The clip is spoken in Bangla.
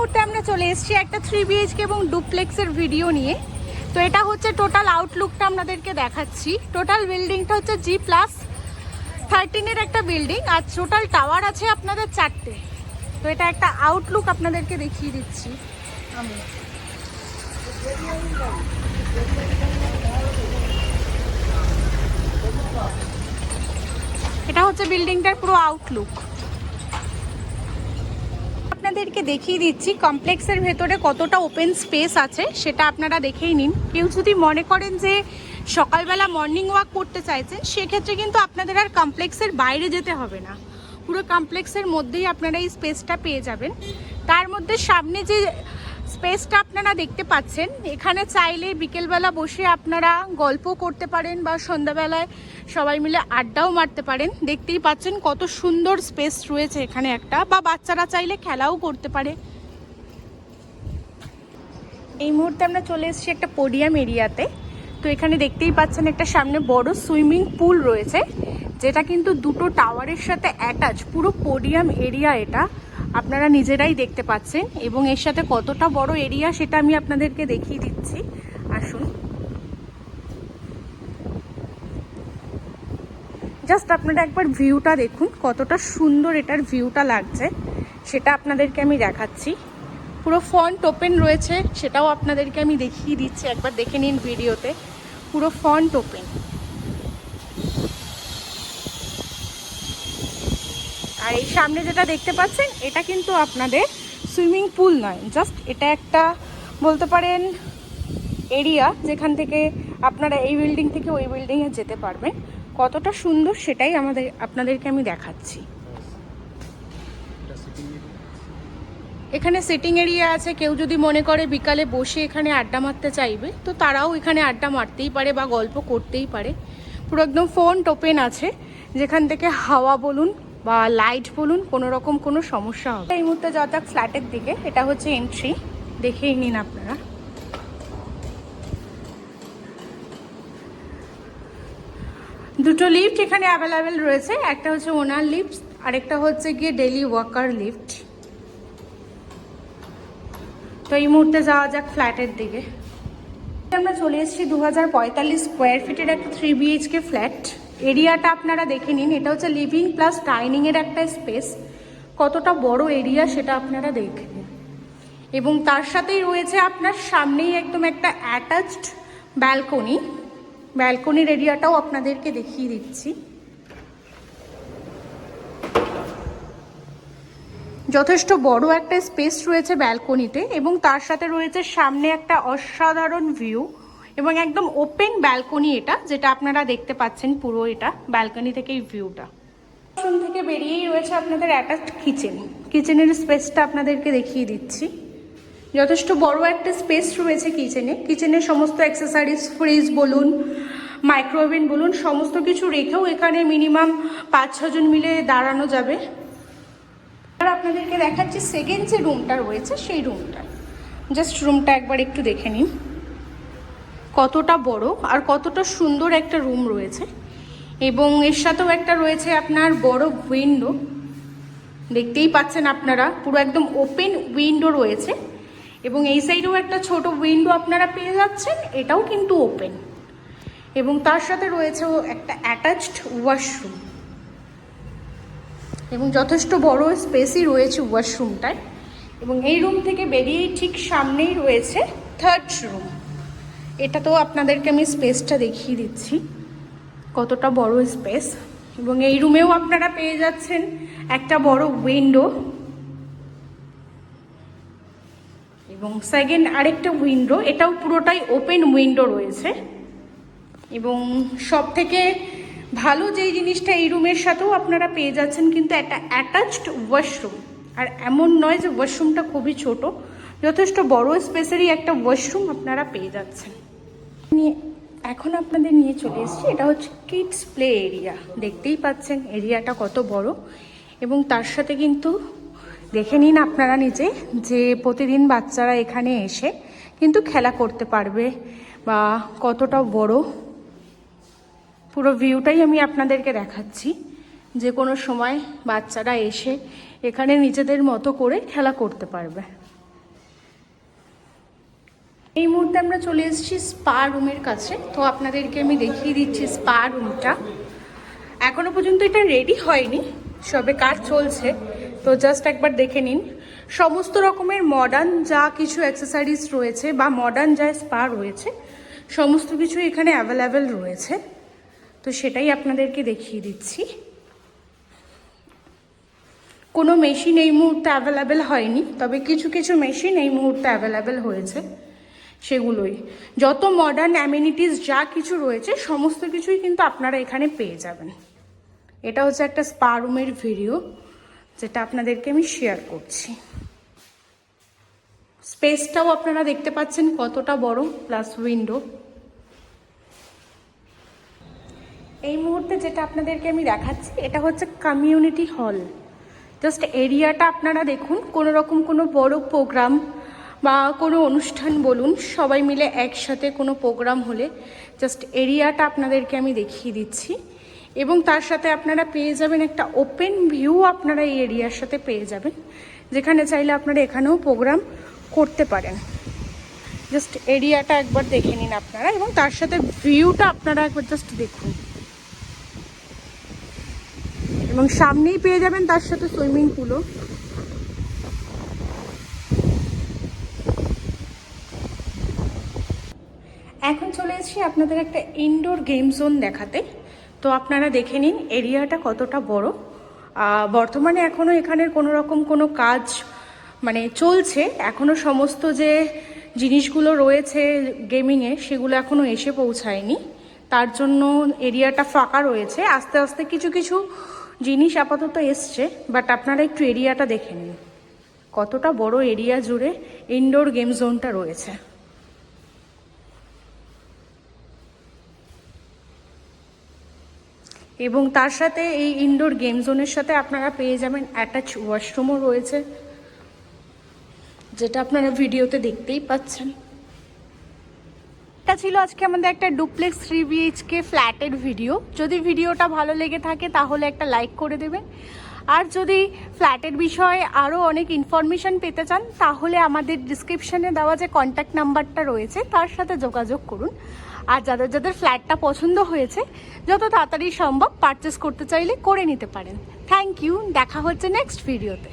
মুহূর্তে আমরা চলে এসেছি একটা 3 BHK এবং ডুপ্লেক্সের ভিডিও নিয়ে। তো এটা হচ্ছে টোটাল আউটলুকটা আপনাদেরকে দেখাচ্ছি। টোটাল বিল্ডিংটা হচ্ছে G+13 এর একটা বিল্ডিং, আর টোটাল টাওয়ার আছে আপনাদের 4টে। তো এটা একটা আউটলুক আপনাদেরকে দেখিয়ে দিচ্ছি আমি। এটা হচ্ছে বিল্ডিংটার পুরো আউটলুক। আপনাদেরকে দেখিয়ে দিচ্ছি কমপ্লেক্সের ভেতরে কতটা ওপেন স্পেস আছে, সেটা আপনারা দেখেই নিন। কেউ যদি মনে করেন যে সকালবেলা মর্নিং ওয়াক করতে চাইছেন, সেক্ষেত্রে কিন্তু আপনাদের আর কমপ্লেক্সের বাইরে যেতে হবে না, পুরো কমপ্লেক্সের মধ্যেই আপনারা এই স্পেসটা পেয়ে যাবেন। তার মধ্যে সামনে যে স্পেসটা আপনারা দেখতে পাচ্ছেন, এখানে চাইলে বিকেলবেলা বসে আপনারা গল্প করতে পারেন বা সন্ধ্যাবেলায় সবাই মিলে আড্ডাও মারতে পারেন। দেখতেই পাচ্ছেন কত সুন্দর স্পেস রয়েছে এখানে একটা, বা বাচ্চারা চাইলে খেলাও করতে পারে। এই মুহূর্তে আমরা চলে এসেছি একটা পোডিয়াম এরিয়াতে। তো এখানে দেখতেই পাচ্ছেন একটা সামনে বড় সুইমিং পুল রয়েছে, যেটা কিন্তু দুটো টাওয়ারের সাথে অ্যাটাচ। পুরো পোডিয়াম এরিয়া এটা আপনারা নিজেরাই দেখতে পাচ্ছেন, এবং এর সাথে কতটা বড় এরিয়া সেটা আমি আপনাদেরকে দেখিয়ে দিচ্ছি। আসুন, জাস্ট আপনারা একবার ভিউটা দেখুন, কতটা সুন্দর এটার ভিউটা লাগছে সেটা আপনাদেরকে আমি দেখাচ্ছি। পুরো ফ্রন্ট ওপেন রয়েছে, সেটাও আপনাদেরকে আমি দেখিয়ে দিচ্ছি, একবার দেখে নিন ভিডিওতে। পুরো ফ্রন্ট ওপেন। আর এই সামনে যেটা দেখতে পাচ্ছেন, এটা কিন্তু আপনাদের সুইমিং পুল নয়, জাস্ট এটা একটা বলতে পারেন এরিয়া, যেখান থেকে আপনারা এই বিল্ডিং থেকে ওই বিল্ডিংয়ে যেতে পারবেন। কতটা সুন্দর সেটাই আপনাদেরকে আমি দেখাচ্ছি। এখানে সিটিং এরিয়া আছে, কেউ যদি মনে করে বিকালে বসে এখানে আড্ডা মারতে চাইবে, তো তারাও এখানে আড্ডা মারতেই পারে বা গল্প করতেই পারে। পুরো একদম ফ্রন্ট ওপেন আছে, যেখান থেকে হাওয়া বলুন বা লাইট বলুন কোনো রকম কোনো সমস্যা হবে। এই মুহূর্তে যাওয়া যাক ফ্ল্যাটের দিকে। এটা হচ্ছে এন্ট্রি, দেখেই নিন আপনারা। দুটো লিফট এখানে অ্যাভেলেবেল রয়েছে, একটা হচ্ছে ওনার লিফট, আরেকটা হচ্ছে গিয়ে ডেইলি ওয়াকার লিফট। তো এই মুহূর্তে যাওয়া যাক ফ্ল্যাটের দিকে। আমরা চলে এসেছি 2045 স্কোয়ার ফিটের একটা 3 BHK ফ্ল্যাট। এরিয়াটা আপনারা দেখে নিন, এটা হচ্ছে লিভিং প্লাস ডাইনিংয়ের একটা স্পেস। কতটা বড় এরিয়া সেটা আপনারা দেখে নিন। এবং তার সাথেই রয়েছে আপনার সামনেই একদম একটা অ্যাটাচড ব্যালকনি। ব্যালকনির এরিয়াটাও আপনাদেরকে দেখিয়ে দিচ্ছি। যথেষ্ট বড় একটা স্পেস রয়েছে ব্যালকনিতে, এবং তার সাথে রয়েছে সামনে একটা অসাধারণ ভিউ এবং একদম ওপেন ব্যালকনি এটা, যেটা আপনারা দেখতে পাচ্ছেন পুরো এটা ব্যালকনি থেকে এই ভিউটা। কিচেন থেকে বেরিয়েই রয়েছে আপনাদের অ্যাটাচড কিচেন। কিচেনের স্পেসটা আপনাদেরকে দেখিয়ে দিচ্ছি। যথেষ্ট বড় একটা স্পেস রয়েছে কিচেনে। কিচেনের সমস্ত অ্যাক্সেসরিজ, ফ্রিজ বলুন, মাইক্রোওভেন বলুন, সমস্ত কিছু রেখেও এখানে মিনিমাম 5-6 জন মিলে দাঁড়ানো যাবে। আর আপনাদেরকে দেখাচ্ছি সেকেন্ড যে রুমটা রয়েছে সেই রুমটা। জাস্ট রুমটা একবার একটু দেখে নিন, কতটা বড় আর কতটা সুন্দর একটা রুম রয়েছে। এবং এর সাথেও একটা রয়েছে আপনার বড় উইন্ডো, দেখতেই পাচ্ছেন আপনারা, পুরো একদম ওপেন উইন্ডো রয়েছে। এবং এই সাইডেও একটা ছোট উইন্ডো আপনারা পেয়ে যাচ্ছেন, এটাও কিন্তু ওপেন। এবং তার সাথে রয়েছে একটা অ্যাটাচড ওয়াশরুম, এবং যথেষ্ট বড় স্পেসই রয়েছে ওয়াশরুমটায়। এবং এই রুম থেকে বেরিয়েই ঠিক সামনেই রয়েছে থার্ড রুম। এটা তো আপনাদেরকে আমি স্পেসটা দেখিয়ে দিচ্ছি, কতটা বড় স্পেস। এবং এই রুমেও আপনারা পেয়ে যাচ্ছেন একটা বড় উইন্ডো, এবং সেকেন্ড আরেকটা উইন্ডো, এটাও পুরোটাই ওপেন উইন্ডো রয়েছে। এবং সব থেকে ভালো যেই জিনিসটা এই রুমের সাথেও আপনারা পেয়ে যাচ্ছেন কিন্তু একটা অ্যাটাচড ওয়াশরুম। আর এমন নয় যে ওয়াশরুমটা খুবই ছোট, যথেষ্ট বড় স্পেসেরই একটা ওয়াশরুম আপনারা পেয়ে যাচ্ছেন। এখন আপনাদের নিয়ে চলে এসেছি, এটা হচ্ছে কিডস প্লে এরিয়া। দেখতেই পাচ্ছেন এরিয়াটা কত বড়। এবং তার সাথে কিন্তু দেখে নিন আপনারা নিজে যে প্রতিদিন বাচ্চারা এখানে এসে কিন্তু খেলা করতে পারবে বা কতটা বড়। পুরো ভিউটাই আমি আপনাদেরকে দেখাচ্ছি, যে কোনো সময় বাচ্চারা এসে এখানে নিজেদের মতো করে খেলা করতে পারবে। এই মুহূর্তে আমরা চলে এসেছি স্পা রুমের কাছে। তো আপনাদেরকে আমি দেখিয়ে দিচ্ছি স্পা রুমটা। এখনো পর্যন্ত এটা রেডি হয়নি, সবে কাজ চলছে, তো জাস্ট একবার দেখে নিন। সমস্ত রকমের মডার্ন যা কিছু অ্যাক্সেসরিজ রয়েছে বা মডার্ন যা স্পা রয়েছে সমস্ত কিছু এখানে অ্যাভেলেবেল রয়েছে, তো সেটাই আপনাদেরকে দেখিয়ে দিচ্ছি। কোনো মেশিন এই মুহূর্তে অ্যাভেলেবেল হয়নি, তবে কিছু কিছু মেশিন এই মুহূর্তে অ্যাভেলেবেল হয়েছে, সেগুলোই যত মডার্ন অ্যামিনিটিস যা কিছু রয়েছে সমস্ত কিছুই কিন্তু আপনারা এখানে পেয়ে যাবেন। এটা হচ্ছে একটা স্পা রুমের ভিডিও যেটা আপনাদেরকে আমি শেয়ার করছি। স্পেসটাও আপনারা দেখতে পাচ্ছেন কতটা বড়, প্লাস উইন্ডো। এই মুহূর্তে যেটা আপনাদেরকে আমি দেখাচ্ছি এটা হচ্ছে কমিউনিটি হল। জাস্ট এরিয়াটা আপনারা দেখুন, কোনো রকম কোনো বড় প্রোগ্রাম বা কোনো অনুষ্ঠান বলুন, সবাই মিলে একসাথে কোনো প্রোগ্রাম হলে জাস্ট এরিয়াটা আপনাদেরকে আমি দেখিয়ে দিচ্ছি। এবং তার সাথে আপনারা পেয়ে যাবেন একটা ওপেন ভিউ, আপনারা এই এরিয়ার সাথে পেয়ে যাবেন, যেখানে চাইলে আপনারা এখানেও প্রোগ্রাম করতে পারেন। জাস্ট এরিয়াটা একবার দেখে নিন আপনারা, এবং তার সাথে ভিউটা আপনারা একবার জাস্ট দেখুন। এবং সামনেই পেয়ে যাবেন তার সাথে সুইমিং পুলও। এখন চলে এসেছি আপনাদের একটা ইনডোর গেম জোন দেখাতে। তো আপনারা দেখে নিন এরিয়াটা কতটা বড়। বর্তমানে এখনও এখানের কোনো রকম কোনো কাজ মানে চলছে, এখনও সমস্ত যে জিনিসগুলো রয়েছে গেমিংয়ে সেগুলো এখনও এসে পৌঁছায়নি, তার জন্য এরিয়াটা ফাঁকা রয়েছে। আস্তে আস্তে কিছু কিছু জিনিস আপাতত এসছে, বাট আপনারা একটু এরিয়াটা দেখে নিন কতটা বড় এরিয়া জুড়ে ইনডোর গেম জোনটা রয়েছে। এবং তার সাথে এই ইনডোর গেম জোনের সাথে আপনারা পেয়ে যাবেন অ্যাটাচ ওয়াশরুমও রয়েছে, যেটা আপনারা ভিডিওতে দেখতেই পাচ্ছেন। এটা ছিল আজকে আমাদের একটা ডুপ্লেক্স 3 BHK ফ্ল্যাটের ভিডিও। যদি ভিডিওটা ভালো লেগে থাকে তাহলে একটা লাইক করে দেবেন, আর যদি ফ্ল্যাটের বিষয়ে আরও অনেক ইনফরমেশান পেতে চান তাহলে আমাদের ডিসক্রিপশানে দেওয়া যে কন্ট্যাক্ট নাম্বারটা রয়েছে তার সাথে যোগাযোগ করুন। আর যাদের যাদের ফ্ল্যাটটা পছন্দ হয়েছে যত তাড়াতাড়ি সম্ভব পারচেস করতে চাইলে করে নিতে পারেন। থ্যাংক ইউ, দেখা হচ্ছে নেক্সট ভিডিওতে।